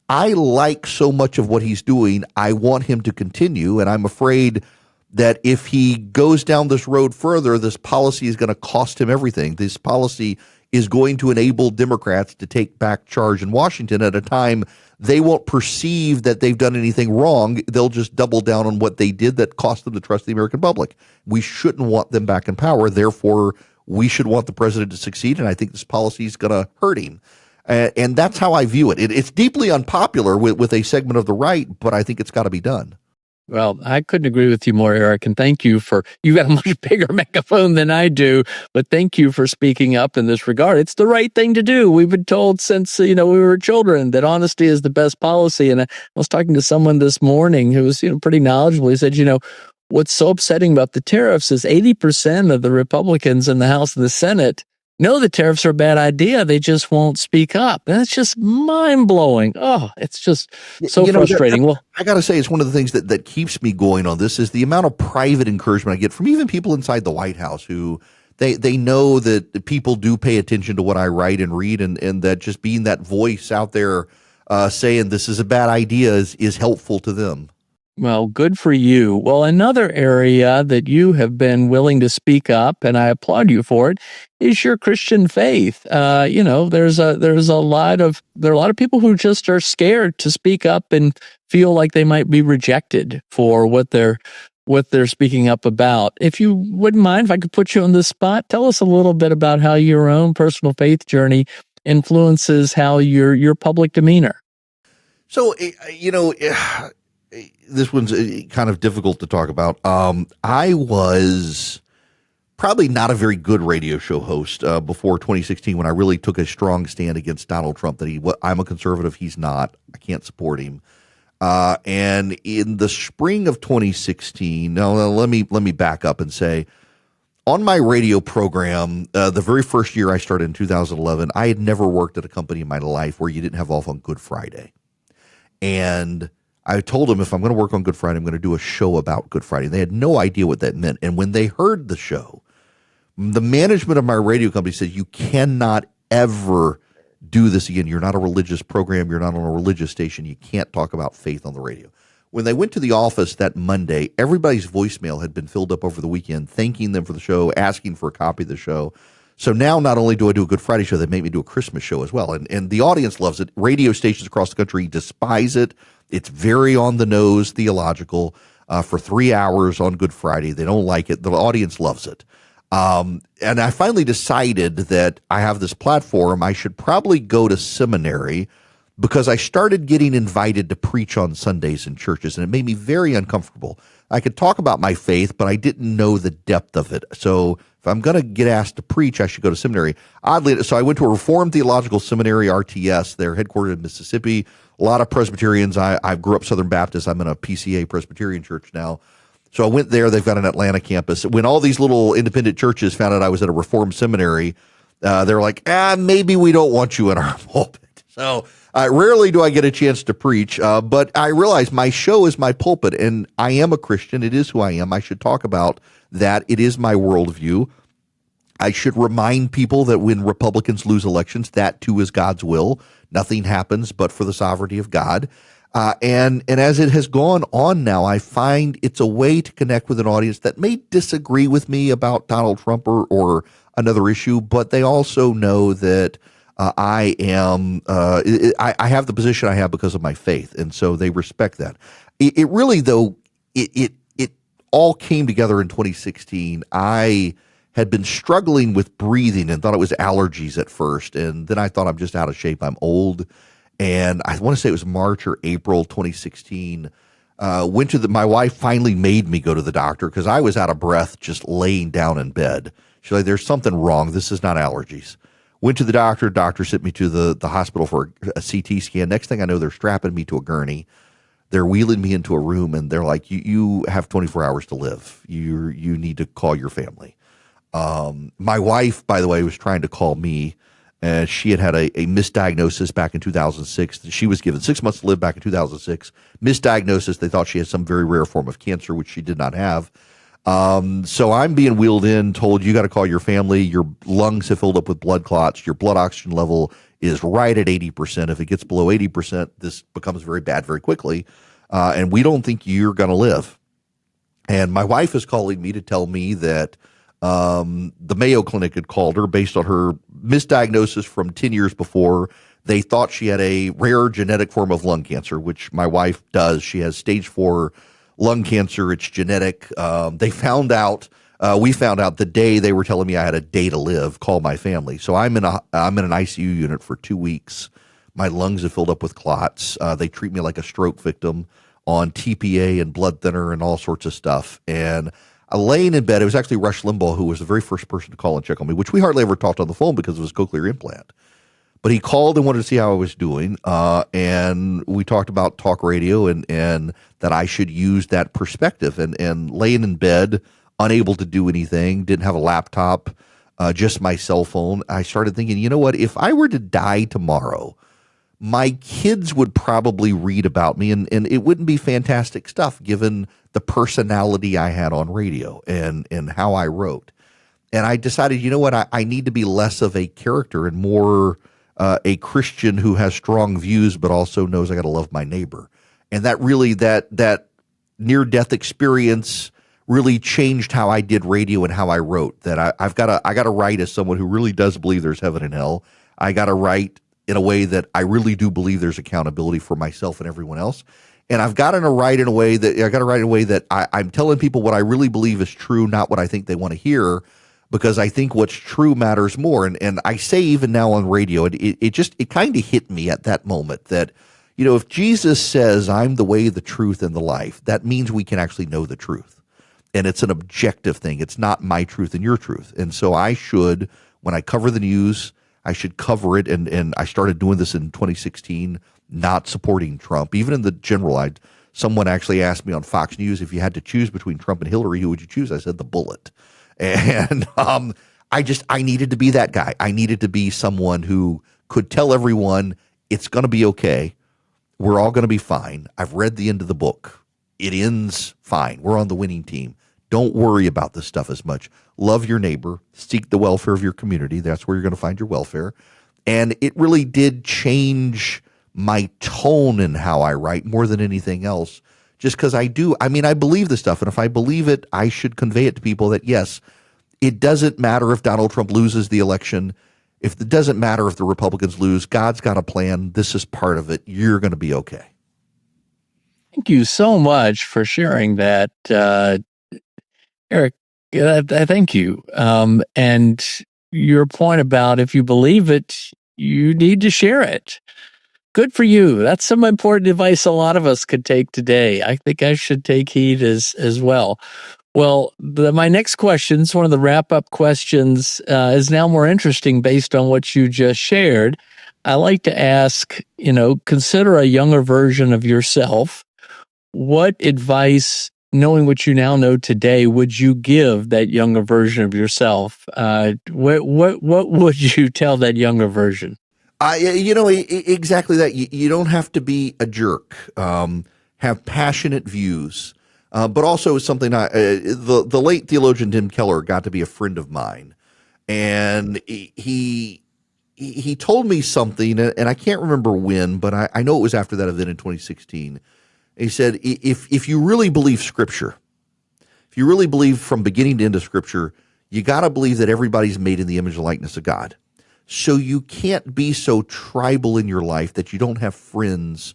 I like so much of what he's doing. I want him to continue. And I'm afraid that if he goes down this road further, this policy is going to cost him everything. This policy is going to enable Democrats to take back charge in Washington at a time they won't perceive that they've done anything wrong. They'll just double down on what they did that cost them the trust of the American public. We shouldn't want them back in power. Therefore, we should want the president to succeed, and I think this policy is going to hurt him. And that's how I view it. It's deeply unpopular with a segment of the right, but I think it's got to be done. Well, I couldn't agree with you more, Erick, and thank you you got a much bigger megaphone than I do, but thank you for speaking up in this regard. It's the right thing to do. We've been told since, we were children that honesty is the best policy. And I was talking to someone this morning who was, pretty knowledgeable. He said, what's so upsetting about the tariffs is 80% of the Republicans in the House and the Senate know the tariffs are a bad idea. They just won't speak up. And it's just mind-blowing. Oh, it's just so frustrating. Well, I got to say, it's one of the things that keeps me going on this is the amount of private encouragement I get from even people inside the White House who they know that people do pay attention to what I write and read, and that just being that voice out there saying this is a bad idea is helpful to them. Well, good for you. Well, another area that you have been willing to speak up, and I applaud you for it, is your Christian faith. There's a lot of people who just are scared to speak up and feel like they might be rejected for what they're speaking up about. If you wouldn't mind, if I could put you on the spot, tell us a little bit about how your own personal faith journey influences how your public demeanor. So, this one's kind of difficult to talk about. I was probably not a very good radio show host before 2016 when I really took a strong stand against Donald Trump. I'm a conservative, he's not. I can't support him. And in the spring of 2016, let me back up and say, on my radio program, the very first year I started in 2011, I had never worked at a company in my life where you didn't have off on Good Friday. And I told them, if I'm going to work on Good Friday, I'm going to do a show about Good Friday. They had no idea what that meant. And when they heard the show, the management of my radio company said, you cannot ever do this again. You're not a religious program. You're not on a religious station. You can't talk about faith on the radio. When they went to the office that Monday, everybody's voicemail had been filled up over the weekend, thanking them for the show, asking for a copy of the show. So now not only do I do a Good Friday show, they make me do a Christmas show as well. And the audience loves it. Radio stations across the country despise it. It's very on the nose, theological, for 3 hours on Good Friday. They don't like it. The audience loves it. And I finally decided that I have this platform. I should probably go to seminary because I started getting invited to preach on Sundays in churches, and it made me very uncomfortable. I could talk about my faith, but I didn't know the depth of it. So if I'm going to get asked to preach, I should go to seminary. Oddly, so I went to a Reformed Theological Seminary, RTS. They're headquartered in Mississippi. A lot of Presbyterians. I grew up Southern Baptist. I'm in a PCA Presbyterian church now. So I went there. They've got an Atlanta campus. When all these little independent churches found out I was at a Reformed seminary, they're like, maybe we don't want you in our pulpit. So rarely do I get a chance to preach, but I realize my show is my pulpit, and I am a Christian. It is who I am. I should talk about that. It is my worldview. I should remind people that when Republicans lose elections, that too is God's will. Nothing happens but for the sovereignty of God. And as it has gone on now, I find it's a way to connect with an audience that may disagree with me about Donald Trump or another issue, but they also know that I have the position I have because of my faith, and so they respect that. It really, though, it all came together in 2016. I had been struggling with breathing and thought it was allergies at first, and then I thought I'm just out of shape. I'm old, and I want to say it was March or April 2016. My wife finally made me go to the doctor because I was out of breath just laying down in bed. She's like, "There's something wrong. This is not allergies." Went to the doctor. Doctor sent me to the hospital for a CT scan. Next thing I know, they're strapping me to a gurney. They're wheeling me into a room, and they're like, you have 24 hours to live. You need to call your family. My wife, by the way, was trying to call me. She had a misdiagnosis back in 2006. She was given 6 months to live back in 2006. Misdiagnosis. They thought she had some very rare form of cancer, which she did not have. So I'm being wheeled in, told you got to call your family. Your lungs have filled up with blood clots. Your blood oxygen level is right at 80%. If it gets below 80%, this becomes very bad very quickly. And we don't think you're going to live. And my wife is calling me to tell me that the Mayo Clinic had called her based on her misdiagnosis from 10 years before. They thought she had a rare genetic form of lung cancer, which my wife does. She has stage 4 lung cancer. It's genetic. We found out the day they were telling me I had a day to live. Call my family. So I'm in an ICU unit for 2 weeks. My lungs have filled up with clots. They treat me like a stroke victim on TPA and blood thinner and all sorts of stuff. And laying in bed, it was actually Rush Limbaugh who was the very first person to call and check on me, which we hardly ever talked on the phone because of his cochlear implant. But he called and wanted to see how I was doing, and we talked about talk radio and that I should use that perspective. And laying in bed, unable to do anything, didn't have a laptop, just my cell phone, I started thinking, you know what, if I were to die tomorrow, my kids would probably read about me, and it wouldn't be fantastic stuff given the personality I had on radio and how I wrote. And I decided, you know what, I need to be less of a character and more a Christian who has strong views, but also knows I got to love my neighbor. And that really, that near-death experience really changed how I did radio and how I wrote. That I got to write as someone who really does believe there's heaven and hell. I got to write in a way that I really do believe there's accountability for myself and everyone else. And I've got to write in a way that I'm telling people what I really believe is true, not what I think they want to hear, because I think what's true matters more. And I say even now on radio, it kind of hit me at that moment that, if Jesus says, I'm the way, the truth, and the life, that means we can actually know the truth. And it's an objective thing. It's not my truth and your truth. And so I should, when I cover the news, I should cover it. And I started doing this in 2016, not supporting Trump. Even in the general, someone actually asked me on Fox News, if you had to choose between Trump and Hillary, who would you choose? I said the bullet. And I needed to be that guy. I needed to be someone who could tell everyone it's going to be okay. We're all going to be fine. I've read the end of the book. It ends fine. We're on the winning team. Don't worry about this stuff as much. Love your neighbor. Seek the welfare of your community. That's where you're going to find your welfare. And it really did change my tone in how I write more than anything else, just because I believe this stuff. And if I believe it, I should convey it to people that, yes, it doesn't matter if Donald Trump loses the election. It doesn't matter if the Republicans lose. God's got a plan. This is part of it. You're going to be okay. Thank you so much for sharing that, Eric. Thank you. And your point about if you believe it, you need to share it. Good for you. That's some important advice a lot of us could take today. I think I should take heed as well. Well, my next question is one of the wrap-up questions, is now more interesting based on what you just shared. I like to ask, consider a younger version of yourself. What advice, knowing what you now know today, would you give that younger version of yourself? What would you tell that younger version? Exactly that. You don't have to be a jerk. Have passionate views, but also something. The late theologian Tim Keller got to be a friend of mine, and he told me something, and I can't remember when, but I know it was after that event in 2016. He said, if you really believe Scripture, if you really believe from beginning to end of Scripture, you got to believe that everybody's made in the image and likeness of God. So you can't be so tribal in your life that you don't have friends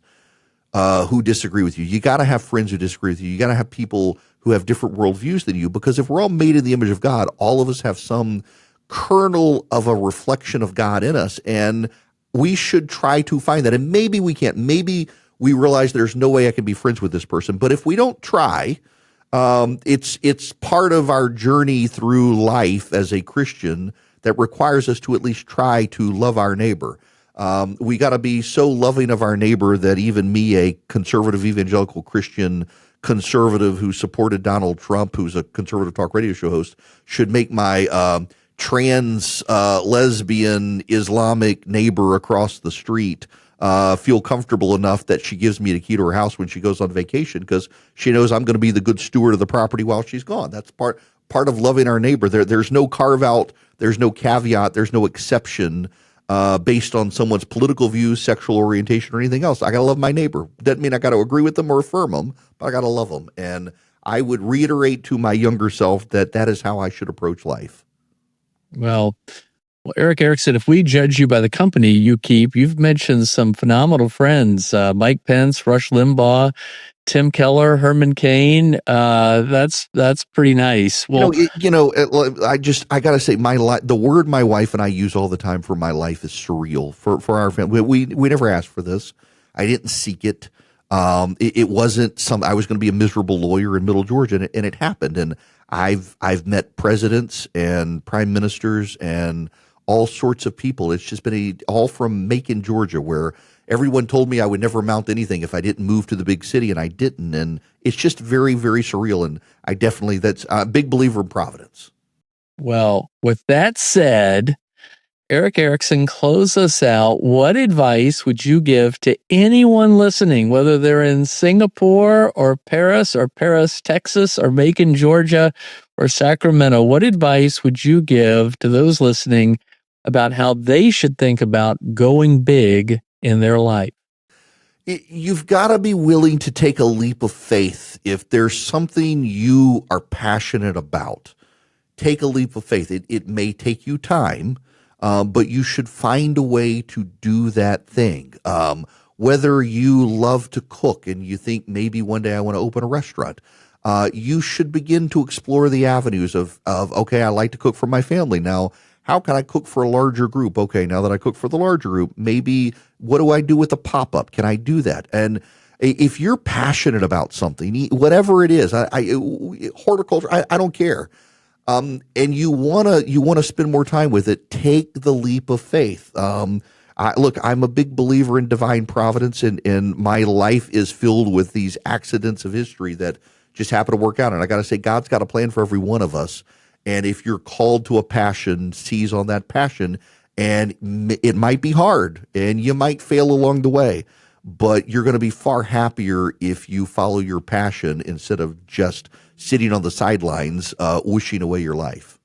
who disagree with you. You got to have friends who disagree with you. You got to have people who have different worldviews than you, because if we're all made in the image of God, all of us have some kernel of a reflection of God in us, and we should try to find that. And maybe we can't. Maybe we realize there's no way I can be friends with this person. But if we don't try, it's part of our journey through life as a Christian that requires us to at least try to love our neighbor. We got to be so loving of our neighbor that even me, a conservative evangelical Christian conservative who supported Donald Trump, who's a conservative talk radio show host, should make my trans lesbian Islamic neighbor across the street feel comfortable enough that she gives me the key to her house when she goes on vacation, because she knows I'm going to be the good steward of the property while she's gone. That's part of loving our neighbor. There's no carve out, there's no caveat, there's no exception based on someone's political views, sexual orientation, or anything else. I got to love my neighbor. Doesn't mean I got to agree with them or affirm them, but I got to love them. And I would reiterate to my younger self that is how I should approach life. Well, Erick Erickson, if we judge you by the company you keep, you've mentioned some phenomenal friends, Mike Pence, Rush Limbaugh, Tim Keller, Herman Cain. That's pretty nice. Well, I got to say, the word my wife and I use all the time for my life is surreal for our family. We never asked for this. I didn't seek it. It wasn't I was going to be a miserable lawyer in Middle Georgia, and it happened. And I've met presidents and prime ministers and all sorts of people. It's just been all from Macon, Georgia, where everyone told me I would never amount to anything if I didn't move to the big city, and I didn't. And it's just very, very surreal. And that's a big believer in Providence. Well, with that said, Erick Erickson, close us out. What advice would you give to anyone listening, whether they're in Singapore or Paris, Texas, or Macon, Georgia, or Sacramento? What advice would you give to those listening about how they should think about going big in their life? You've got to be willing to take a leap of faith. If there's something you are passionate about, take a leap of faith. It may take you time, but you should find a way to do that thing. Whether you love to cook and you think maybe one day I want to open a restaurant, you should begin to explore the avenues of, okay, I like to cook for my family. Now, how can I cook for a larger group? Okay, now that I cook for the larger group, maybe what do I do with a pop-up? Can I do that? And if you're passionate about something, whatever it is, horticulture, I don't care, and you wanna spend more time with it, take the leap of faith. Look, I'm a big believer in divine providence, and my life is filled with these accidents of history that just happen to work out. And I got to say, God's got a plan for every one of us. And if you're called to a passion, seize on that passion. And it might be hard, and you might fail along the way, but you're going to be far happier if you follow your passion instead of just sitting on the sidelines, wishing away your life.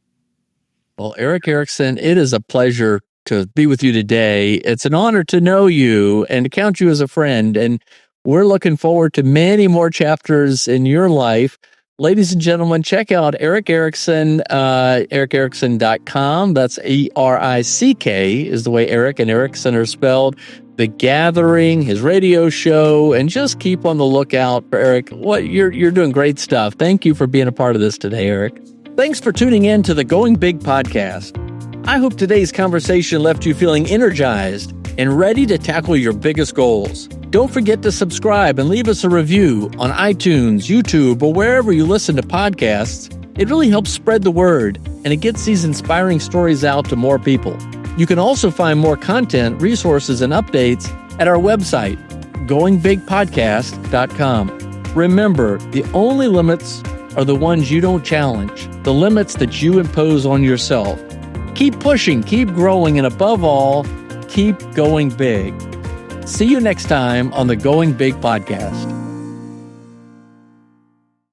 Well, Erick Erickson, it is a pleasure to be with you today. It's an honor to know you and to count you as a friend. And we're looking forward to many more chapters in your life. Ladies and gentlemen, check out Erick Erickson, ericerickson.com. That's ERICK is the way Erick and Erickson are spelled. The Gathering, his radio show, and just keep on the lookout for Erick. You're doing great stuff. Thank you for being a part of this today, Erick. Thanks for tuning in to the Going Big podcast. I hope today's conversation left you feeling energized and ready to tackle your biggest goals. Don't forget to subscribe and leave us a review on iTunes, YouTube, or wherever you listen to podcasts. It really helps spread the word, and it gets these inspiring stories out to more people. You can also find more content, resources, and updates at our website, goingbigpodcast.com. Remember, the only limits are the ones you don't challenge, the limits that you impose on yourself. Keep pushing, keep growing, and above all, keep going big. See you next time on the Going Big podcast.